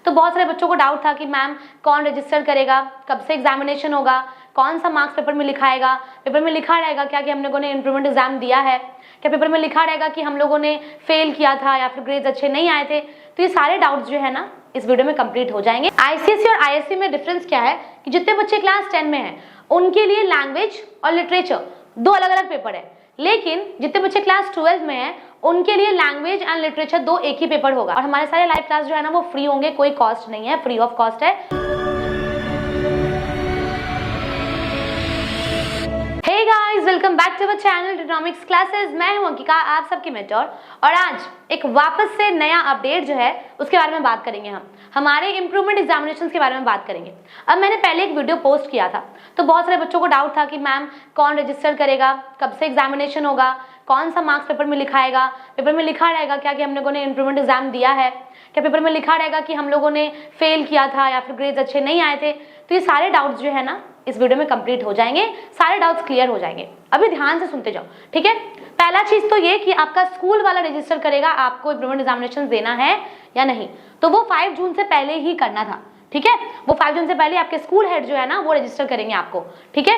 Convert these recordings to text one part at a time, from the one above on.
तो बहुत सारे बच्चों को डाउट था कि मैम कौन रजिस्टर करेगा, कब से एग्जामिनेशन होगा, कौन सा मार्क्स पेपर में लिखाएगा, पेपर में लिखा रहेगा क्या कि हम लोगों ने इम्प्रूवमेंट एग्जाम दिया है, क्या पेपर में लिखा रहेगा कि हम लोगों ने फेल किया था या फिर ग्रेड्स अच्छे नहीं आए थे। तो ये सारे डाउट्स जो है ना इस वीडियो में कंप्लीट हो जाएंगे। आईसीएसई और आईएससी में डिफरेंस क्या है कि जितने बच्चे क्लास 10 में हैं उनके लिए लैंग्वेज और लिटरेचर दो अलग अलग पेपर है, लेकिन जितने बच्चे क्लास 12 में हैं उनके लिए लैंग्वेज एंड लिटरेचर दो एक ही पेपर होगा। और हमारे सारे लाइव क्लास जो है ना वो फ्री होंगे, कोई कॉस्ट नहीं है, फ्री ऑफ कॉस्ट है। Hey guys, welcome back to our channel trigonometrics classes. मैं हूं अंकिता, आप सबकी मेंटर, और आज एक वापस से नया अपडेट जो है उसके बारे में बात करेंगे। हम हमारे इंप्रूवमेंट एग्जामिनेशंस के बारे में बात करेंगे। अब मैंने पहले एक वीडियो पोस्ट किया था तो बहुत सारे बच्चों को डाउट था कि मैम कौन रजिस्टर करेगा, कब से एग्जामिनेशन होगा, कौन सा मार्क्स पेपर में लिखाएगा, पेपर में लिखा रहेगा क्या कि हम लोगों ने इंप्रूवमेंट एग्जाम दिया है, क्या पेपर में लिखा रहेगा कि हम लोगों ने फेल किया था या फिर ग्रेड्स अच्छे नहीं आए थे। तो ये सारे डाउट्स जो है ना इस वीडियो में कंप्लीट हो जाएंगे, सारे डाउट्स क्लियर हो जाएंगे। अभी ध्यान से सुनते जाओ, ठीक है। पहला चीज तो ये कि आपका स्कूल वाला रजिस्टर करेगा आपको इंप्रूवमेंट एग्जामिनेशन देना है या नहीं, तो वो 5 जून से पहले ही करना था, ठीक है। वो 5 जून से पहले आपके स्कूल हेड जो है ना वो रजिस्टर करेंगे आपको, ठीक है।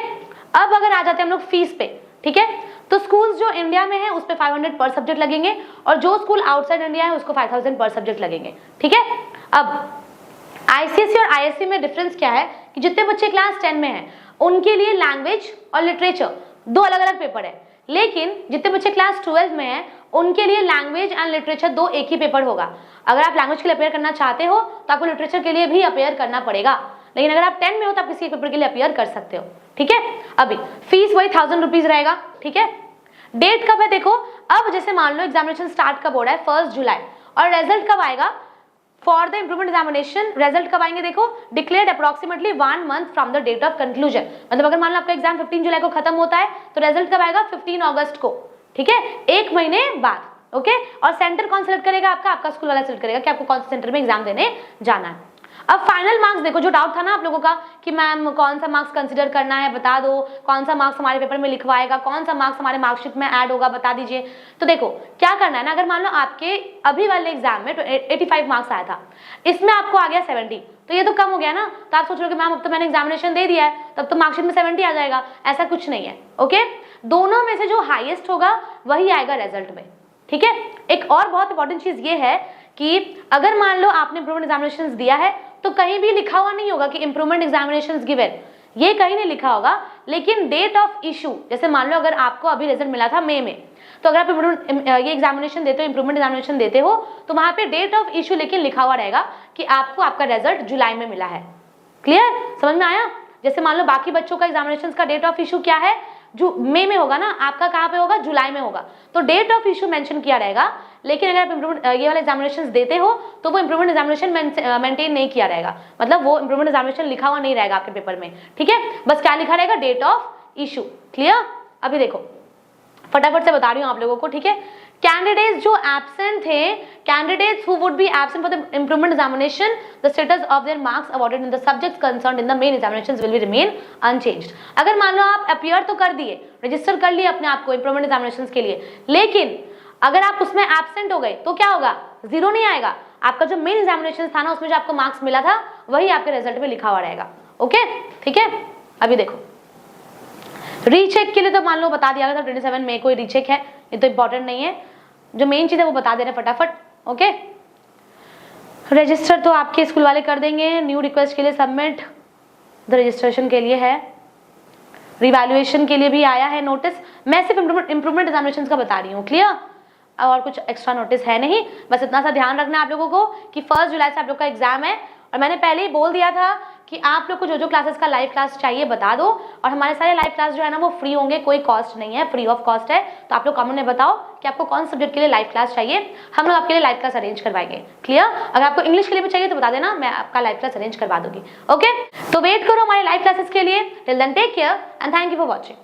अब अगर आ जाते हैं हम लोग फीस पे, ठीक है, तो स्कूल्स जो इंडिया में है उस पे 500 पर सब्जेक्ट लगेंगे और जो स्कूल आउटसाइड इंडिया है उसको 5000 पर सब्जेक्ट लगेंगे, ठीक है। अब आईसीएसई और आईएससी में डिफरेंस क्या है कि जितने बच्चे क्लास 10 में हैं उनके लिए लैंग्वेज और लिटरेचर दो अलग अलग पेपर है, लेकिन जितने बच्चे क्लास 12 में हैं उनके लिए लैंग्वेज एंड लिटरेचर दो एक ही पेपर होगा। अगर आप लैंग्वेज के लिए अपेयर करना चाहते हो तो आपको लिटरेचर के लिए भी अपेयर करना पड़ेगा, लेकिन अगर आप 10 में हो तो आप किसी पेपर के लिए अपेयर कर सकते हो, ठीक है। अभी फीस वही 1000 रुपीज रहेगा, ठीक है। डेट कब है देखो, अब जैसे मान लो एग्जामिनेशन स्टार्ट कब हो रहा है 1 जुलाई, और रिजल्ट कब आएगा for the improvement examination. Result कब आएंगे देखो, declared approximately 1 month from the date of conclusion. मतलब अगर मान लो आपका एग्जाम 15 जुलाई को खत्म होता है तो रिजल्ट कब आएगा 15 अगस्त को, ठीक है, 1 महीने बाद, ओके। और सेंटर कौन सिलेक्ट करेगा, आपका स्कूल वाला सिलेक्ट करेगा कि आपको कौन से सेंटर में एग्जाम देने जाना है। अब फाइनल मार्क्स देखो, जो डाउट था ना आप लोगों का कि मैम कौन सा मार्क्स कंसीडर करना है बता दो, कौन सा मार्क्स हमारे पेपर में लिखवाएगा, कौन सा मार्क्स हमारे मार्कशीट में ऐड होगा बता दीजिए। तो देखो क्या करना है ना, अगर मान लो आपके अभी वाले एग्जाम में 85 मार्क्स आया था, इसमें आपको आ गया 70, तो ये तो कम हो गया ना। तो आप सोच रहे हो कि मैम अब तो मैंने एग्जामिनेशन दे दिया है तब तो मार्कशीट में 70 आ जाएगा, ऐसा कुछ नहीं है, ओके। दोनों में से जो हाईएस्ट होगा वही आएगा रिजल्ट में, ठीक है। एक और बहुत इंपॉर्टेंट चीज ये है कि अगर मान लो आपने इंप्रूवमेंट एग्जामिनेशंस दिया है तो कहीं भी लिखा हुआ नहीं होगा कि इंप्रूवमेंट एग्जामिनेशंस गिवन, ये कहीं नहीं लिखा होगा, लेकिन डेट ऑफ इशू, जैसे मान लो अगर आपको अभी रिजल्ट मिला था मई में, तो अगर आप ये एग्जामिनेशन देते हो, इंप्रूवमेंट एग्जामिनेशन देते हो, तो वहां पे डेट ऑफ इशू लेकिन लिखा हुआ रहेगा कि आपको आपका रिजल्ट जुलाई में मिला है। क्लियर, समझ में आया। जैसे मान लो बाकी बच्चों का एग्जामिनेशन का डेट ऑफ इशू क्या है, जो मई में होगा ना, आपका कहाँ पे होगा, जुलाई में होगा, तो डेट ऑफ इशू मेंशन किया रहेगा। लेकिन अगर आप इंप्रूवमेंट ये वाले एग्जामिनेशन देते हो तो वो इंप्रूवमेंट एग्जामिनेशन मेंटेन नहीं किया रहेगा, मतलब वो इंप्रूवमेंट एग्जामिनेशन लिखा हुआ नहीं रहेगा आपके पेपर में, ठीक है। बस क्या लिखा रहेगा, डेट ऑफ इशू। क्लियर। अभी देखो फटाफट से बता रही हूँ आप लोगों को, ठीक है। कैंडिडेट्स जो एब्सेंट थे, candidates who would be absent for the improvement examination, the status of their marks awarded in the subjects concerned in the main examinations will be remain unchanged. अगर मान लो आप अपियर तो कर दिए, रजिस्टर कर लिए अपने आप को इंप्रूवमेंट एग्जामिनेशंस के लिए, लेकिन अगर आप उसमें एब्सेंट हो गए तो क्या होगा, 0 नहीं आएगा। आपका जो मेन एग्जामिनेशन था ना उसमें जो आपको मार्क्स मिला था वही आपके रिजल्ट में लिखा हुआ रहेगा, ओके, ठीक है। अभी देखो रीचेक के लिए तो मान लो बता दिया गया था 27 मई को रीचेक है, ये तो इंपॉर्टेंट नहीं है, जो मेन चीज है वो बता दे रहे फटाफट, ओके। रजिस्टर तो आपके स्कूल वाले कर देंगे, न्यू रिक्वेस्ट के लिए सबमिट द रजिस्ट्रेशन के लिए है, रिवैल्यूएशन के लिए भी आया है नोटिस। मैं सिर्फ इंप्रूवमेंट एग्जामिनेशन का बता रही हूँ, क्लियर, और कुछ एक्स्ट्रा नोटिस है नहीं। बस इतना सा ध्यान रखना है आप लोगों को कि 1 जुलाई से आप लोग का एग्जाम है, और मैंने पहले ही बोल दिया था कि आप लोग को जो जो क्लासेस का लाइव क्लास चाहिए बता दो, और हमारे सारे लाइव क्लास जो है ना वो फ्री होंगे, कोई कॉस्ट नहीं है, फ्री ऑफ कॉस्ट है। तो आप लोग कमेंट में बताओ कि आपको कौन सब्जेक्ट के लिए लाइव क्लास चाहिए, हम लोग आपके लिए लाइव क्लास अरेंज करवाएंगे, क्लियर। अगर आपको इंग्लिश के लिए भी चाहिए तो बता देना, मैं आपका लाइव क्लास अरेंज करवा दूंगी, ओके। तो वेट करो हमारे लाइव क्लासेस के लिए। Till then take care and thank you for watching.